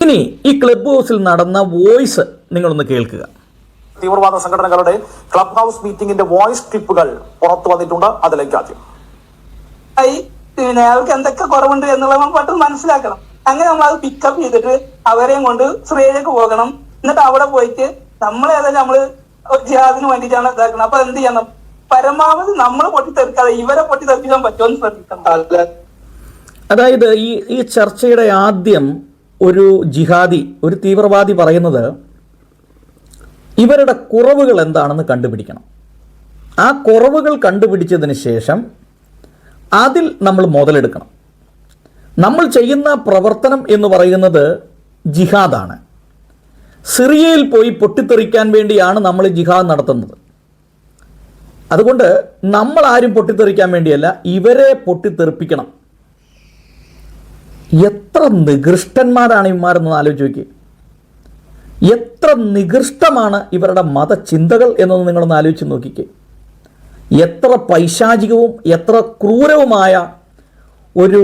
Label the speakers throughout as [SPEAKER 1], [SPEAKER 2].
[SPEAKER 1] ഇനി ഈ ക്ലബ് ഹൗസിൽ നടന്ന വോയിസ് നിങ്ങളൊന്ന് കേൾക്കുക.
[SPEAKER 2] തീവ്രവാദ സംഘടനകളുടെ ക്ലബ് ഹൗസ് മീറ്റിംഗിന്റെ വോയിസ് ക്ലിപ്പുകൾ പുറത്തു വന്നിട്ടുണ്ട്. അതിലേക്ക് ആദ്യം
[SPEAKER 3] അവർക്ക് എന്തൊക്കെ കുറവുണ്ട് എന്നുള്ളത് നമ്മൾ പെട്ടെന്ന് മനസ്സിലാക്കണം. അങ്ങനെ നമ്മൾ അത് പിക്കപ്പ് ചെയ്തിട്ട് അവരെയും കൊണ്ട് ശ്രീയിലേക്ക് പോകണം. എന്നിട്ട് അവിടെ പോയിട്ട് നമ്മളേതായാലും നമ്മള് ജിഹാദിന് വേണ്ടിയിട്ടാണ് ഇതാക്കണം. അപ്പൊ എന്ത് ചെയ്യണം? പരമാവധി നമ്മൾ പൊട്ടിത്തെറിക്കാതെ ഇവരെ പൊട്ടിത്തെറിപ്പിക്കാൻ പറ്റുമെന്ന് ശ്രദ്ധിക്കണം.
[SPEAKER 1] അതായത് ഈ ചർച്ചയുടെ ആദ്യം ഒരു ജിഹാദി, ഒരു തീവ്രവാദി പറയുന്നത് ഇവരുടെ കുറവുകൾ എന്താണെന്ന് കണ്ടുപിടിക്കണം. ആ കുറവുകൾ കണ്ടുപിടിച്ചതിന് ശേഷം അതിൽ നമ്മൾ മുതലെടുക്കണം. നമ്മൾ ചെയ്യുന്ന പ്രവർത്തനം എന്ന് പറയുന്നത് ജിഹാദാണ്. സിറിയയിൽ പോയി പൊട്ടിത്തെറിക്കാൻ വേണ്ടിയാണ് നമ്മൾ ജിഹാദ് നടത്തുന്നത്. അതുകൊണ്ട് നമ്മൾ ആരും പൊട്ടിത്തെറിക്കാൻ വേണ്ടിയല്ല, ഇവരെ പൊട്ടിത്തെറിപ്പിക്കണം. എത്ര നികൃഷ്ടന്മാരാണ് ഇവന്മാരെന്ന് ആലോചിച്ച് നോക്കി. എത്ര നികൃഷ്ടമാണ് ഇവരുടെ മതചിന്തകൾ എന്നൊന്ന് നിങ്ങളൊന്ന് ആലോചിച്ച് നോക്കിക്കേ. എത്ര പൈശാചികവും എത്ര ക്രൂരവുമായ ഒരു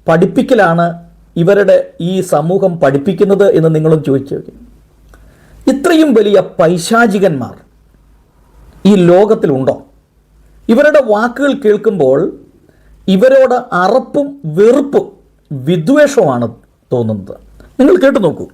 [SPEAKER 1] പഠിപ്പിക്കലാണ് ഇവരുടെ ഈ സമൂഹം പഠിപ്പിക്കുന്നത് എന്ന് നിങ്ങളും ചോദിച്ചു നോക്കി. ഇത്രയും വലിയ പൈശാചികന്മാർ ഈ ലോകത്തിലുണ്ടോ? ഇവരുടെ വാക്കുകൾ കേൾക്കുമ്പോൾ ഇവരോട് അറപ്പും വെറുപ്പും വിദ്വേഷവുമാണ് തോന്നുന്നത്. നിങ്ങൾ കേട്ടു നോക്കൂ.